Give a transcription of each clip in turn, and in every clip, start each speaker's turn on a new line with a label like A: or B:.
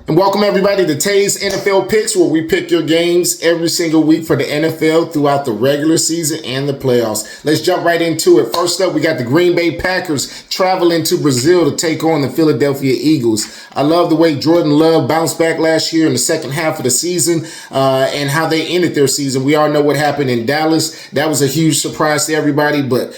A: And welcome everybody to Tay's NFL Picks, where we pick your games every single week for the NFL throughout the regular season and the playoffs. Let's jump right into it. First up, we got the Green Bay Packers traveling to Brazil to take on the Philadelphia Eagles. I love the way Jordan Love bounced back last year in the second half of the season and how they ended their season. We all know what happened in Dallas. That was a huge surprise to everybody, but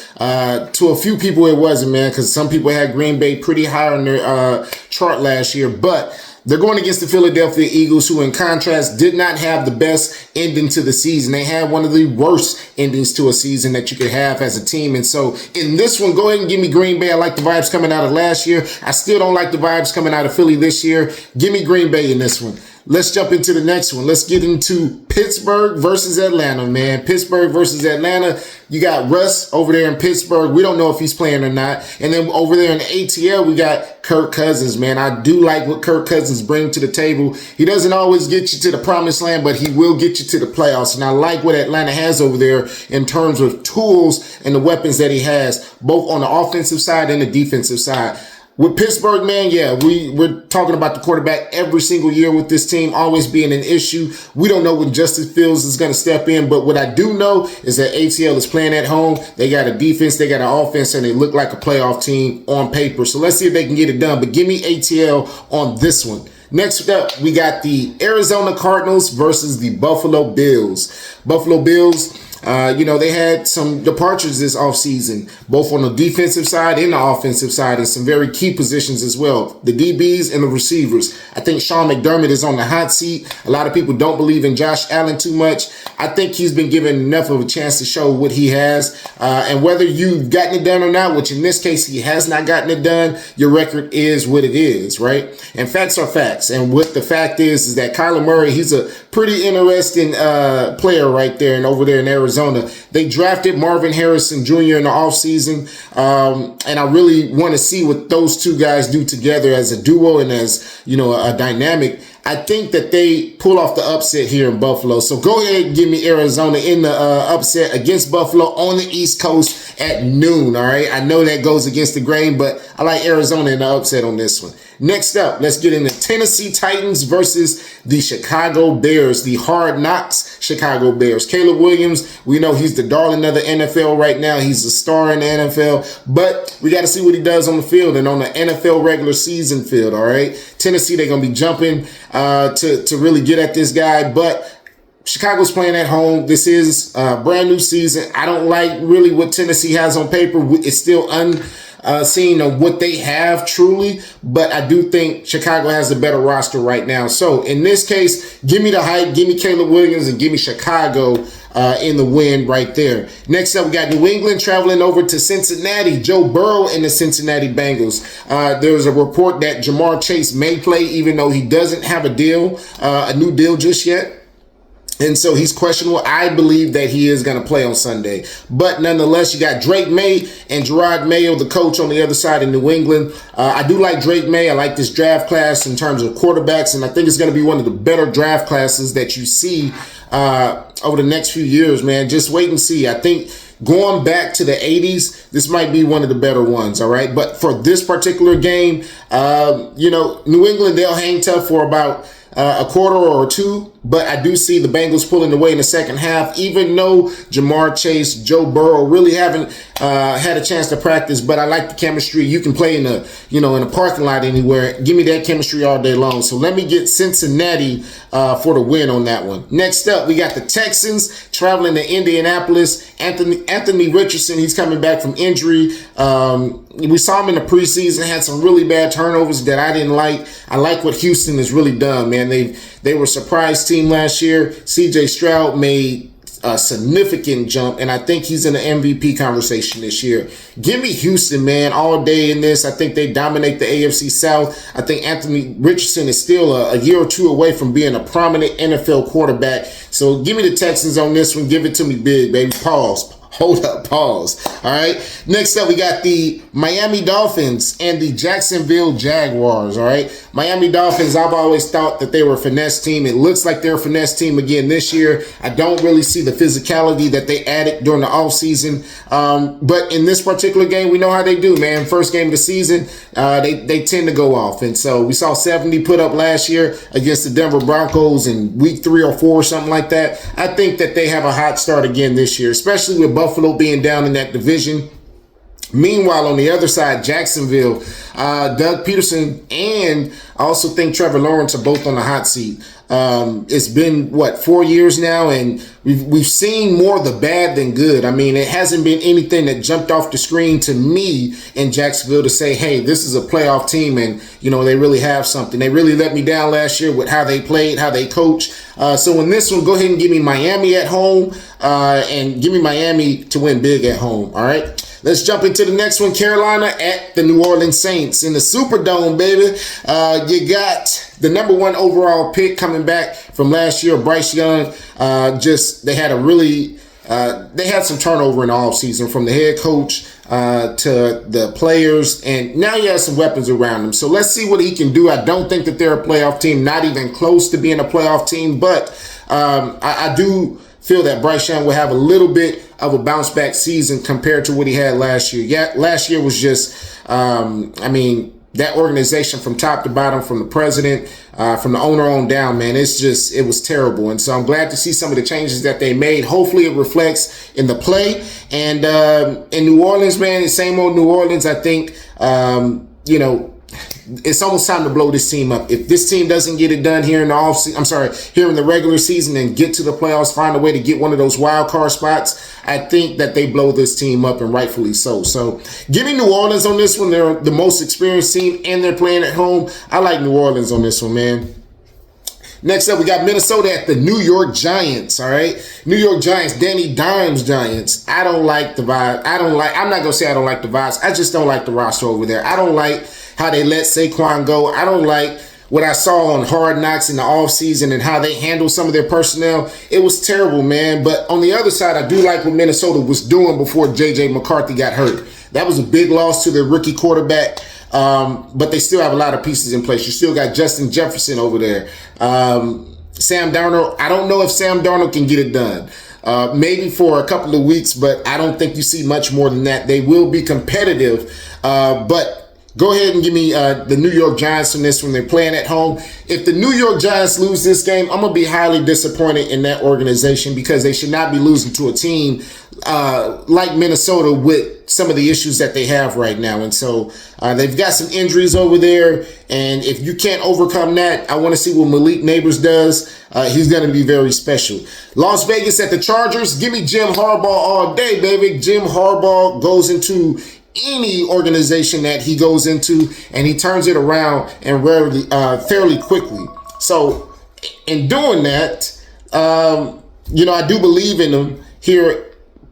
A: to a few people it wasn't, man, because some people had Green Bay pretty high on their chart last year. But they're going against the Philadelphia Eagles, who in contrast did not have the best ending to the season. They had one of the worst endings to a season that you could have as a team. And so in this one, go ahead and give me Green Bay. I like the vibes coming out of last year. I still don't like the vibes coming out of Philly this year. Give me Green Bay in this one. Let's jump into the next one. Let's get into Pittsburgh versus Atlanta, man. Pittsburgh versus Atlanta. You got Russ over there in Pittsburgh. We don't know if he's playing or not. And then over there in the ATL, we got Kirk Cousins, man. I do like what Kirk Cousins brings to the table. He doesn't always get you to the promised land, but he will get you to the playoffs. And I like what Atlanta has over there in terms of tools and the weapons that he has, both on the offensive side and the defensive side. With Pittsburgh, man, yeah, we're talking about the quarterback every single year with this team always being an issue. We don't know when Justin Fields is going to step in, but what I do know is that ATL is playing at home. They got a defense, they got an offense, and they look like a playoff team on paper. So let's see if they can get it done. But give me ATL on this one. Next up, we got the Arizona Cardinals versus the Buffalo Bills. Buffalo Bills, they had some departures this offseason, both on the defensive side and the offensive side, and some very key positions as well. The DBs and the receivers. I think Sean McDermott is on the hot seat. A lot of people don't believe in Josh Allen too much. I think he's been given enough of a chance to show what he has. And whether you've gotten it done or not, which in this case he has not gotten it done, your record is what it is, right? And facts are facts. And what the fact is that Kyler Murray, he's a pretty interesting player right there and over there in Arizona. They drafted Marvin Harrison Jr. in the offseason, and I really want to see what those two guys do together as a duo and as, a dynamic. I think that they pull off the upset here in Buffalo. So go ahead and give me Arizona in the upset against Buffalo on the East Coast at noon, all right? I know that goes against the grain, but I like Arizona in the upset on this one. Next up, let's get into Tennessee Titans versus the Chicago Bears, the Hard Knocks Chicago Bears. Caleb Williams, we know he's the darling of the NFL right now. He's a star in the NFL, but we got to see what he does on the field and on the NFL regular season field, all right? Tennessee, they're going to be jumping to really get at this guy, but Chicago's playing at home. This is a brand new season. I don't like really what Tennessee has on paper. It's still unseen of what they have truly, but I do think Chicago has a better roster right now. So in this case, give me the hype, give me Caleb Williams, and give me Chicago in the win right there. Next up, we got New England traveling over to Cincinnati. Joe Burrow and the Cincinnati Bengals. There was a report that Jamar Chase may play, even though he doesn't have a new deal just yet. And so he's questionable. I believe that he is going to play on Sunday. But nonetheless, you got Drake May and Gerard Mayo, the coach on the other side in New England. I do like Drake May. I like this draft class in terms of quarterbacks, and I think it's going to be one of the better draft classes that you see over the next few years, man. Just wait and see. I think going back to the 80s, this might be one of the better ones, all right? But for this particular game, New England, they'll hang tough for about a quarter or two, but I do see the Bengals pulling away in the second half, even though Jamar Chase, Joe Burrow really haven't had a chance to practice, but I like the chemistry. You can play in a parking lot anywhere. Give me that chemistry all day long. So let me get Cincinnati for the win on that one. Next up, we got the Texans traveling to Indianapolis. Anthony Richardson, he's coming back from injury. We saw him in the preseason, had some really bad turnovers that I didn't like. I like what Houston has really done, man. They were a surprise team last year. CJ Stroud made a significant jump, and I think he's in the MVP conversation this year. Give me Houston, man, all day in this. I think they dominate the AFC South. I think Anthony Richardson is still a year or two away from being a prominent NFL quarterback. So give me the Texans on this one. Give it to me big, baby. Pause. Hold up, pause. All right. Next up, we got the Miami Dolphins and the Jacksonville Jaguars. All right. Miami Dolphins, I've always thought that they were a finesse team. It looks like they're a finesse team again this year. I don't really see the physicality that they added during the offseason. But in this particular game, we know how they do, man. First game of the season, they tend to go off. And so we saw 70 put up last year against the Denver Broncos in week 3 or 4 or something like that. I think that they have a hot start again this year, especially with Buffalo being down in that division. Meanwhile, on the other side, Jacksonville, Doug Peterson, and I also think Trevor Lawrence are both on the hot seat. It's been, 4 years now, and we've seen more of the bad than good. I mean, it hasn't been anything that jumped off the screen to me in Jacksonville to say, hey, this is a playoff team, and, they really have something. They really let me down last year with how they played, how they coach. So in this one, go ahead and give me Miami at home, and give me Miami to win big at home, all right? Let's jump into the next one. Carolina at the New Orleans Saints in the Superdome, baby. You got the number 1 overall pick coming back from last year, Bryce Young. They had some turnover in the offseason from the head coach to the players, and now he has some weapons around him. So let's see what he can do. I don't think that they're a playoff team, not even close to being a playoff team, but I do feel that Bryce Young will have a little bit of a bounce back season compared to what he had last year. Yeah, last year was just, that organization from top to bottom, from the president, from the owner on down, man, it was terrible. And so I'm glad to see some of the changes that they made. Hopefully it reflects in the play. And in New Orleans, man, the same old New Orleans, I think, it's almost time to blow this team up. If this team doesn't get it done here in the regular season and get to the playoffs, find a way to get one of those wild card spots, I think that they blow this team up, and rightfully so. So give me New Orleans on this one. They're the most experienced team, and they're playing at home. I like New Orleans on this one, man. Next up, we got Minnesota at the New York Giants, all right? New York Giants, Danny Dimes Giants. I don't like the vibe. I'm not going to say I don't like the vibes. I just don't like the roster over there. I don't like how they let Saquon go. I don't like what I saw on Hard Knocks in the offseason and how they handle some of their personnel. It was terrible, man. But on the other side, I do like what Minnesota was doing before J.J. McCarthy got hurt. That was a big loss to their rookie quarterback. But they still have a lot of pieces in place. You still got Justin Jefferson over there. Sam Darnold, I don't know if Sam Darnold can get it done. Maybe for a couple of weeks, but I don't think you see much more than that. They will be competitive, but go ahead and give me the New York Giants on this when they're playing at home. If the New York Giants lose this game, I'm going to be highly disappointed in that organization, because they should not be losing to a team like Minnesota with some of the issues that they have right now. And so they've got some injuries over there. And if you can't overcome that, I want to see what Malik Neighbors does. He's going to be very special. Las Vegas at the Chargers. Give me Jim Harbaugh all day, baby. Jim Harbaugh goes into any organization that he goes into, and he turns it around and fairly quickly. So in doing that, I do believe in him here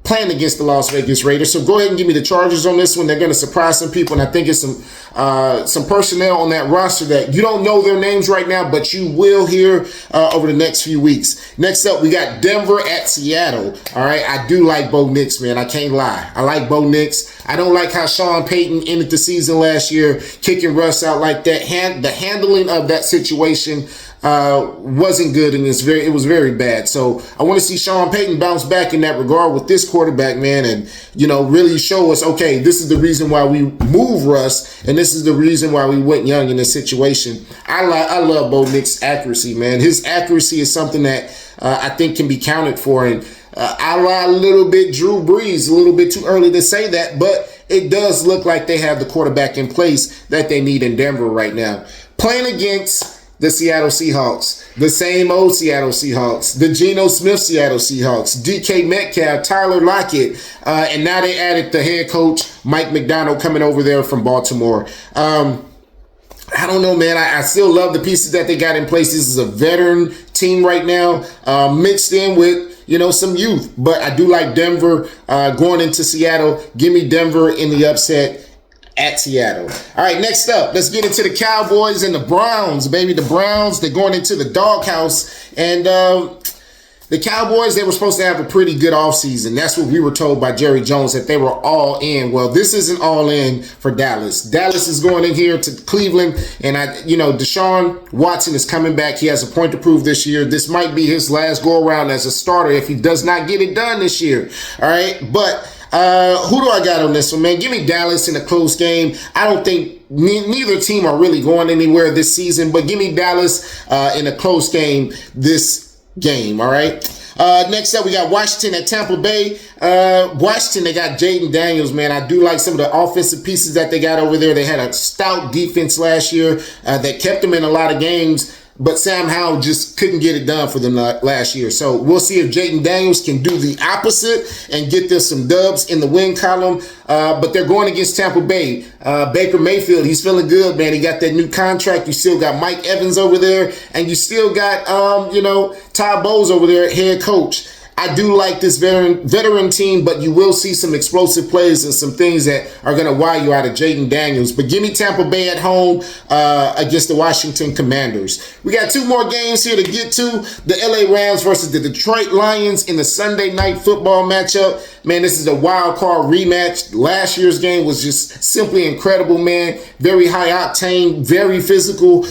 A: playing against the Las Vegas Raiders. So go ahead and give me the Chargers on this one. They're going to surprise some people, and I think it's some personnel on that roster that you don't know their names right now, but you will hear over the next few weeks. Next up, we got Denver at Seattle. All right, I do like Bo Nix, man. I can't lie. I like Bo Nix. I don't like how Sean Payton ended the season last year, kicking Russ out like that. The handling of that situation wasn't good, and it was very bad. So I want to see Sean Payton bounce back in that regard with this quarterback, man, and really show us, okay, this is the reason why we move Russ, and this is the reason why we went young in this situation. I love Bo Nix's accuracy, man. His accuracy is something that I think can be counted for, and I lie a little bit Drew Brees, a little bit too early to say that, but it does look like they have the quarterback in place that they need in Denver right now. Playing against the Seattle Seahawks, the same old Seattle Seahawks, the Geno Smith Seattle Seahawks, DK Metcalf, Tyler Lockett, and now they added the head coach, Mike McDonald, coming over there from Baltimore. I don't know, man. I still love the pieces that they got in place. This is a veteran team right now, mixed in with some youth. But I do like Denver going into Seattle. Give me Denver in the upset at Seattle. All right, next up, let's get into the Cowboys and the Browns, baby. The Browns, they're going into the doghouse. And The Cowboys, they were supposed to have a pretty good offseason. That's what we were told by Jerry Jones, that they were all in. Well, this isn't all in for Dallas. Dallas is going in here to Cleveland, and Deshaun Watson is coming back. He has a point to prove this year. This might be his last go-around as a starter if he does not get it done this year. All right, but who do I got on this one, man? Give me Dallas in a close game. I don't think neither team are really going anywhere this season, but give me Dallas in a close game this game. All right. Next up, we got Washington at Tampa Bay. Washington, they got Jaden Daniels, man. I do like some of the offensive pieces that they got over there. They had a stout defense last year that kept them in a lot of games, but Sam Howell just couldn't get it done for them last year. So we'll see if Jaden Daniels can do the opposite and get them some dubs in the win column. But they're going against Tampa Bay. Baker Mayfield, he's feeling good, man. He got that new contract. You still got Mike Evans over there, and you still got, Todd Bowles over there, head coach. I do like this veteran team, but you will see some explosive plays and some things that are going to wire you out of Jaden Daniels. But give me Tampa Bay at home against the Washington Commanders. We got two more games here to get to. The LA Rams versus the Detroit Lions in the Sunday night football matchup. Man, this is a wild card rematch. Last year's game was just simply incredible, man. Very high octane, very physical.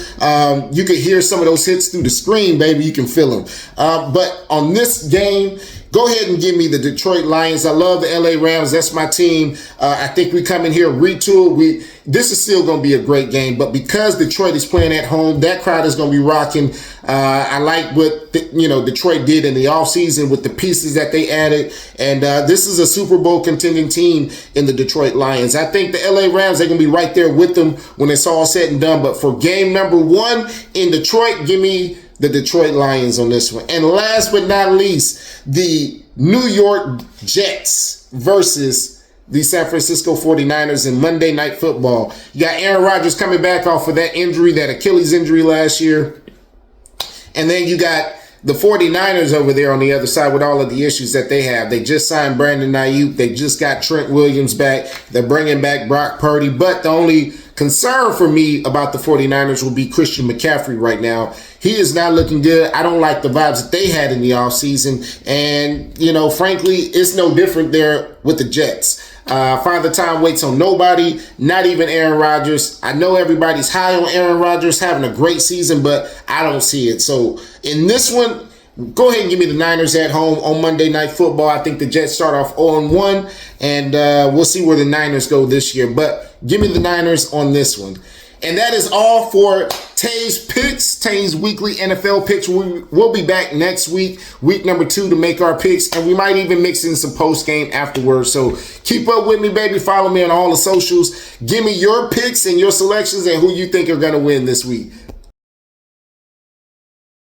A: You could hear some of those hits through the screen, baby. You can feel them. But on this game, go ahead and give me the Detroit Lions. I love the LA Rams. That's my team. I think we come in here retooled. This is still going to be a great game, but because Detroit is playing at home, that crowd is going to be rocking. I like what Detroit did in the offseason with the pieces that they added, and this is a Super Bowl contending team in the Detroit Lions. I think the LA Rams, they're going to be right there with them when it's all said and done. But for game number one in Detroit, give me the Detroit Lions on this one. And last but not least, the New York Jets versus the San Francisco 49ers in Monday Night Football. You got Aaron Rodgers coming back off of that injury, that Achilles injury last year. And then you got the 49ers over there on the other side with all of the issues that they have. They just signed Brandon Ayuk. They just got Trent Williams back. They're bringing back Brock Purdy. But the only concern for me about the 49ers will be Christian McCaffrey right now. He is not looking good. I don't like the vibes that they had in the offseason. And, frankly, it's no different there with the Jets. Father Time waits on nobody, not even Aaron Rodgers. I know everybody's high on Aaron Rodgers having a great season, but I don't see it. So in this one, go ahead and give me the Niners at home on Monday Night Football. I think the Jets start off 0-1, and we'll see where the Niners go this year. But give me the Niners on this one. And that is all for Tay's Picks, Tay's weekly NFL picks. We'll be back next week, week number 2, to make our picks, and we might even mix in some post-game afterwards. So keep up with me, baby. Follow me on all the socials. Give me your picks and your selections and who you think are going to win this week.